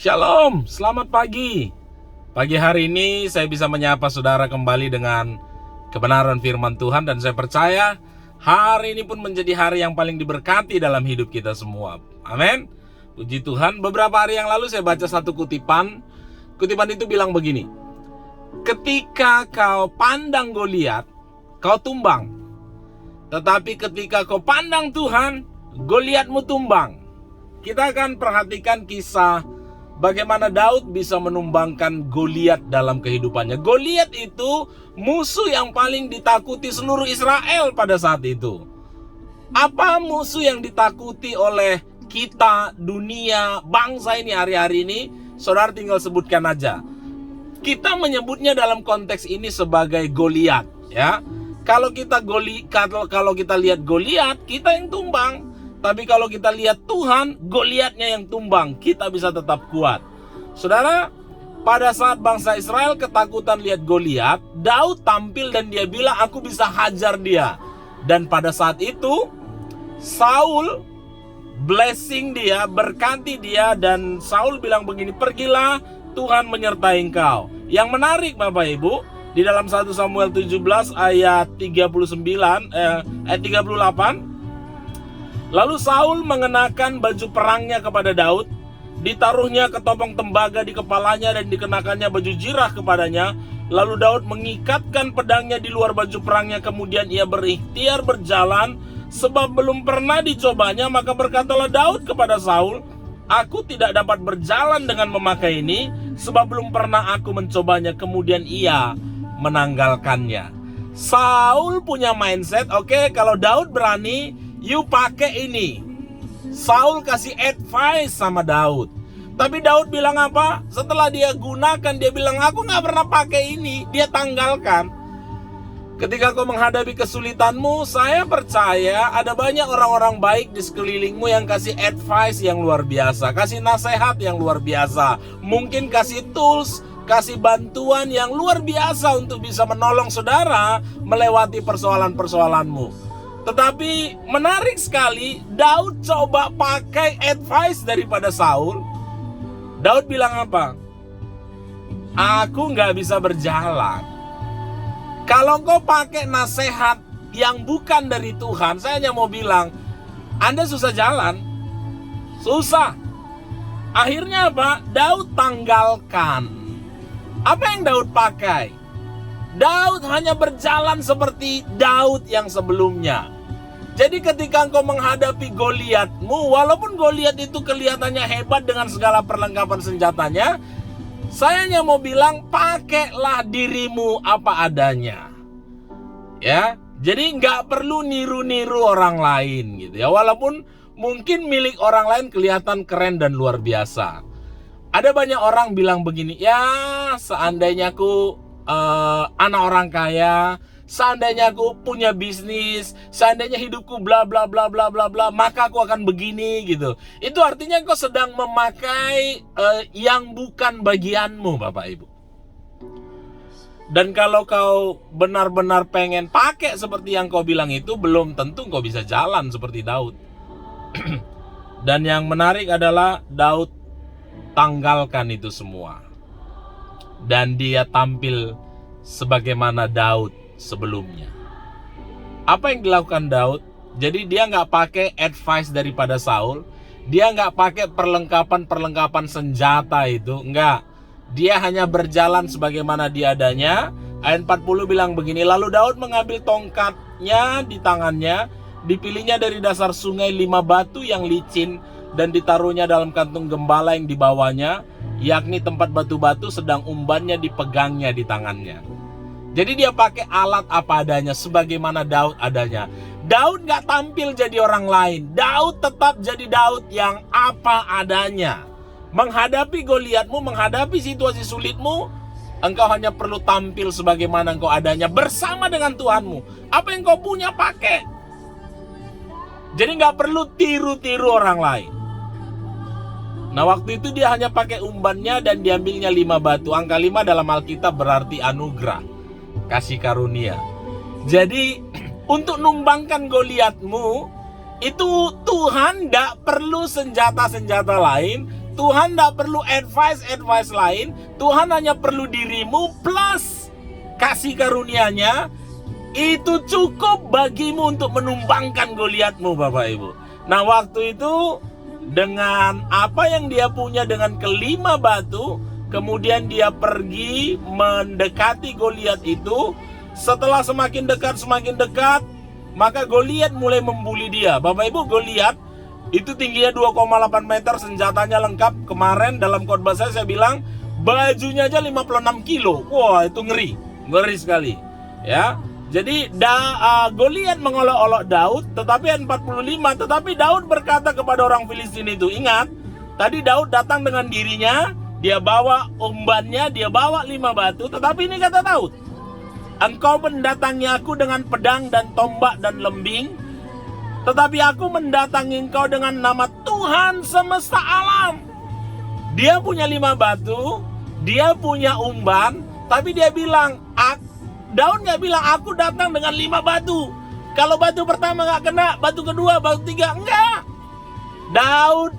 Shalom, selamat pagi. Pagi hari ini saya bisa menyapa saudara kembali dengan kebenaran firman Tuhan. Dan saya percaya hari ini pun menjadi hari yang paling diberkati dalam hidup kita semua. Amin. Puji Tuhan. Beberapa hari yang lalu saya baca satu kutipan. Kutipan itu bilang begini: ketika kau pandang Goliat, kau tumbang. Tetapi ketika kau pandang Tuhan, Goliatmu tumbang. Kita akan perhatikan kisah bagaimana Daud bisa menumbangkan Goliat dalam kehidupannya. Goliat itu musuh yang paling ditakuti seluruh Israel pada saat itu. Apa musuh yang ditakuti oleh kita, dunia, bangsa ini hari-hari ini? Saudara tinggal sebutkan aja. Kita menyebutnya dalam konteks ini sebagai Goliat, ya. Kalau kita lihat Goliat, kita yang tumbang. Tapi kalau kita lihat Tuhan, Goliatnya yang tumbang, kita bisa tetap kuat. Saudara, pada saat bangsa Israel ketakutan lihat Goliat, Daud tampil dan dia bilang, aku bisa hajar dia. Dan pada saat itu, Saul blessing dia, berkati dia, dan Saul bilang begini, pergilah, Tuhan menyertai engkau. Yang menarik Bapak Ibu, di dalam 1 Samuel 17 ayat 38, lalu Saul mengenakan baju perangnya kepada Daud, ditaruhnya ketopong tembaga di kepalanya dan dikenakannya baju jirah kepadanya. Lalu Daud mengikatkan pedangnya di luar baju perangnya, kemudian ia berikhtiar berjalan sebab belum pernah dicobanya. Maka berkatalah Daud kepada Saul, aku tidak dapat berjalan dengan memakai ini sebab belum pernah aku mencobanya. Kemudian ia menanggalkannya. Saul punya mindset, oke, kalau Daud berani, you pakai ini. Saul kasih advice sama Daud. Tapi Daud bilang apa? Setelah dia gunakan, dia bilang, aku gak pernah pakai ini. Dia tanggalkan. Ketika kau menghadapi kesulitanmu, saya percaya ada banyak orang-orang baik di sekelilingmu yang kasih advice yang luar biasa, kasih nasihat yang luar biasa, mungkin kasih tools, kasih bantuan yang luar biasa untuk bisa menolong saudara melewati persoalan-persoalanmu. Tetapi menarik sekali, Daud coba pakai advice daripada Saul. Daud bilang apa? Aku gak bisa berjalan. Kalau kau pakai nasihat yang bukan dari Tuhan, saya hanya mau bilang, Anda susah jalan. Susah. Akhirnya apa? Daud tanggalkan. Apa yang Daud pakai? Daud hanya berjalan seperti Daud yang sebelumnya. Jadi ketika engkau menghadapi Goliatmu, walaupun Goliat itu kelihatannya hebat dengan segala perlengkapan senjatanya, saya hanya mau bilang, pakailah dirimu apa adanya. Ya, jadi nggak perlu niru-niru orang lain gitu ya. Walaupun mungkin milik orang lain kelihatan keren dan luar biasa. Ada banyak orang bilang begini, ya seandainya aku anak orang kaya, seandainya aku punya bisnis, seandainya hidupku bla bla bla bla bla bla, maka aku akan begini gitu. Itu artinya kau sedang memakai yang bukan bagianmu, Bapak Ibu. Dan kalau kau benar-benar pengen pakai seperti yang kau bilang itu, belum tentu kau bisa jalan seperti Daud. Dan yang menarik adalah Daud tanggalkan itu semua. Dan dia tampil sebagaimana Daud sebelumnya. Apa yang dilakukan Daud? Jadi dia nggak pakai advice daripada Saul. Dia nggak pakai perlengkapan senjata itu. Nggak. Dia hanya berjalan sebagaimana dia adanya. Ayat 40 bilang begini, lalu Daud mengambil tongkatnya di tangannya, dipilihnya dari dasar sungai 5 batu yang licin, dan ditaruhnya dalam kantung gembala yang dibawanya, yakni tempat batu-batu, sedang umbannya dipegangnya di tangannya. Jadi dia pakai alat apa adanya, sebagaimana Daud adanya. Daud gak tampil jadi orang lain. Daud tetap jadi Daud yang apa adanya. Menghadapi Goliatmu, menghadapi situasi sulitmu, engkau hanya perlu tampil sebagaimana engkau adanya, bersama dengan Tuhanmu. Apa yang kau punya pakai. Jadi gak perlu tiru-tiru orang lain. Nah waktu itu dia hanya pakai umbannya dan diambilnya 5 batu. Angka 5 dalam Alkitab berarti anugerah, kasih karunia. Jadi untuk numbangkan Goliatmu, itu Tuhan gak perlu senjata-senjata lain. Tuhan tidak perlu advice lain. Tuhan hanya perlu dirimu plus kasih karunia-Nya. Itu cukup bagimu untuk menumbangkan Goliatmu, Bapak Ibu. Nah, waktu itu dengan apa yang dia punya, dengan kelima batu, kemudian dia pergi mendekati Goliat itu. Setelah semakin dekat, maka Goliat mulai membuli dia. Bapak Ibu, Goliat itu tingginya 2,8 meter, senjatanya lengkap. Kemarin dalam khotbah saya bilang bajunya aja 56 kilo. Wah, itu ngeri sekali. Ya, jadi Goliat mengolok-olok Daud, tetapi 45. Tetapi Daud berkata kepada orang Filistin itu, ingat, tadi Daud datang dengan dirinya, dia bawa umbannya, dia bawa 5 batu. Tetapi ini kata Daud, engkau mendatangi aku dengan pedang dan tombak dan lembing, tetapi aku mendatangi engkau dengan nama Tuhan semesta alam. Dia punya 5 batu, dia punya umban, tapi dia bilang, Daud gak bilang aku datang dengan 5 batu. Kalau batu pertama gak kena, batu kedua, batu tiga, enggak. Daud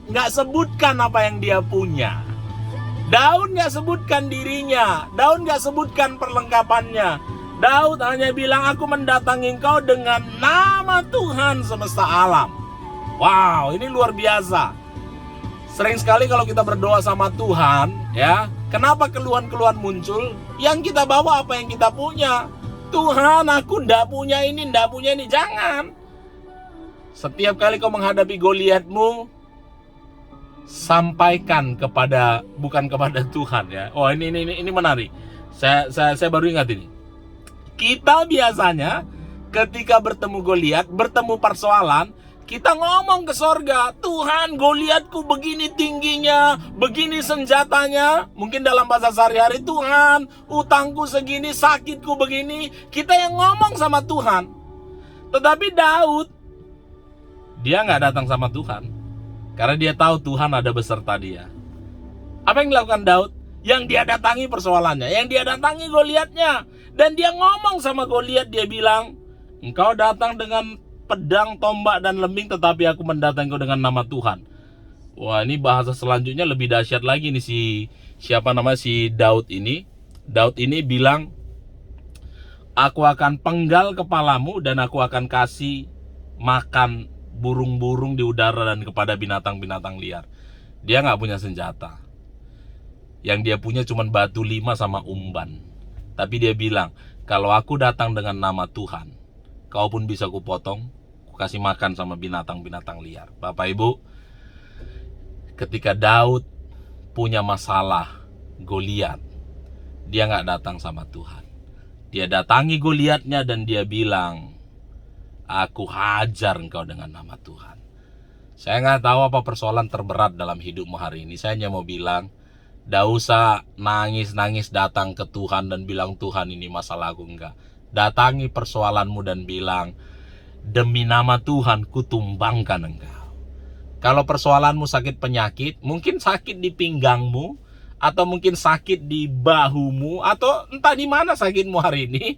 gak sebutkan apa yang dia punya. Daud gak sebutkan dirinya. Daud gak sebutkan perlengkapannya. Daud hanya bilang, aku mendatangi engkau dengan nama Tuhan semesta alam. Wow, ini luar biasa. Sering sekali kalau kita berdoa sama Tuhan, ya, kenapa keluhan-keluhan muncul? Yang kita bawa apa yang kita punya. Tuhan, aku ndak punya ini. Jangan. Setiap kali kau menghadapi Goliatmu, sampaikan bukan kepada Tuhan, ya. Oh, ini menarik. Saya baru ingat ini. Kita biasanya ketika bertemu Goliat, bertemu persoalan, kita ngomong ke sorga, Tuhan, Goliatku begini tingginya, begini senjatanya. Mungkin dalam bahasa sehari-hari, Tuhan, utangku segini, sakitku begini. Kita yang ngomong sama Tuhan. Tetapi Daud, dia nggak datang sama Tuhan, karena dia tahu Tuhan ada beserta dia. Apa yang dilakukan Daud? Yang dia datangi persoalannya, yang dia datangi Goliatnya. Dan dia ngomong sama Goliat, dia bilang, engkau datang dengan pedang, tombak, dan lembing, tetapi aku mendatangi engkau dengan nama Tuhan. Wah, ini bahasa selanjutnya lebih dahsyat lagi nih, si Daud ini. Daud ini bilang, aku akan penggal kepalamu dan aku akan kasih makan burung-burung di udara dan kepada binatang-binatang liar. Dia nggak punya senjata. Yang dia punya cuma batu 5 sama umban. Tapi dia bilang, kalau aku datang dengan nama Tuhan, kau pun bisa kupotong, ku kasih makan sama binatang-binatang liar. Bapak Ibu, ketika Daud punya masalah Goliat, dia nggak datang sama Tuhan. Dia datangi Goliatnya dan dia bilang, aku hajar engkau dengan nama Tuhan. Saya nggak tahu apa persoalan terberat dalam hidupmu hari ini. Saya hanya mau bilang, nggak usah nangis-nangis datang ke Tuhan dan bilang, Tuhan, ini masalahku. Enggak. Datangi persoalanmu dan bilang, demi nama Tuhan kutumbangkan engkau. Kalau persoalanmu sakit penyakit, mungkin sakit di pinggangmu, atau mungkin sakit di bahumu, atau entah di mana sakitmu hari ini.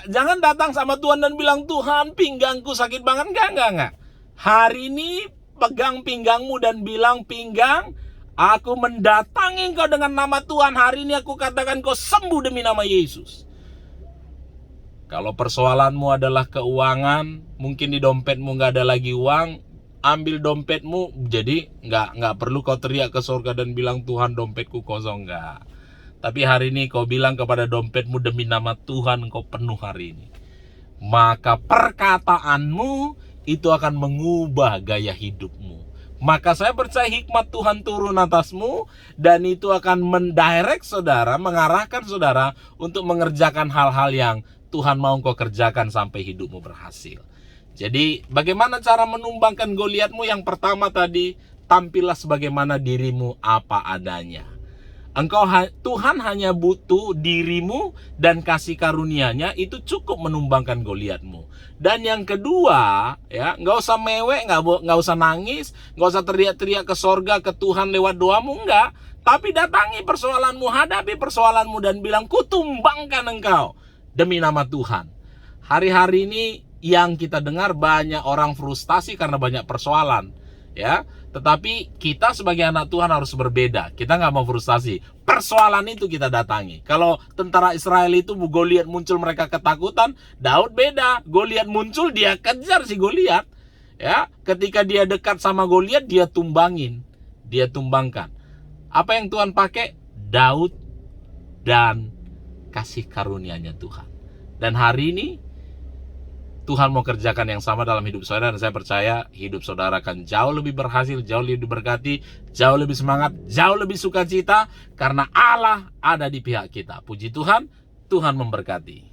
Jangan datang sama Tuhan dan bilang, Tuhan, pinggangku sakit banget. Enggak. Hari ini pegang pinggangmu dan bilang, pinggang, aku mendatangi engkau dengan nama Tuhan. Hari ini aku katakan kau sembuh demi nama Yesus. Kalau persoalanmu adalah keuangan, mungkin di dompetmu nggak ada lagi uang, ambil dompetmu. Jadi nggak perlu kau teriak ke surga dan bilang, Tuhan, dompetku kosong. Nggak. Tapi hari ini kau bilang kepada dompetmu, demi nama Tuhan engkau penuh hari ini. Maka perkataanmu itu akan mengubah gaya hidupmu. Maka saya percaya hikmat Tuhan turun atasmu, dan itu akan mendirect saudara, mengarahkan saudara untuk mengerjakan hal-hal yang Tuhan mau kau kerjakan sampai hidupmu berhasil. Jadi bagaimana cara menumbangkan Goliatmu? Yang pertama tadi, tampillah sebagaimana dirimu apa adanya. Tuhan hanya butuh dirimu dan kasih karunia-Nya, itu cukup menumbangkan Goliatmu. Dan yang kedua, ya, nggak usah mewek, nggak usah nangis, nggak usah teriak-teriak ke sorga, ke Tuhan lewat doamu, enggak. Tapi datangi persoalanmu, hadapi persoalanmu dan bilang, kutumbangkan engkau demi nama Tuhan. Hari-hari ini yang kita dengar banyak orang frustasi karena banyak persoalan, ya. Tetapi kita sebagai anak Tuhan harus berbeda. Kita nggak mau frustasi. Persoalan itu kita datangi. Kalau tentara Israel itu Goliat muncul mereka ketakutan, Daud beda. Goliat muncul dia kejar si Goliat. Ya, ketika dia dekat sama Goliat dia tumbangin, dia tumbangkan. Apa yang Tuhan pakai? Daud dan kasih karunia-Nya Tuhan. Dan hari ini Tuhan mau kerjakan yang sama dalam hidup saudara, dan saya percaya hidup saudara akan jauh lebih berhasil, jauh lebih diberkati, jauh lebih semangat, jauh lebih sukacita, karena Allah ada di pihak kita. Puji Tuhan, Tuhan memberkati.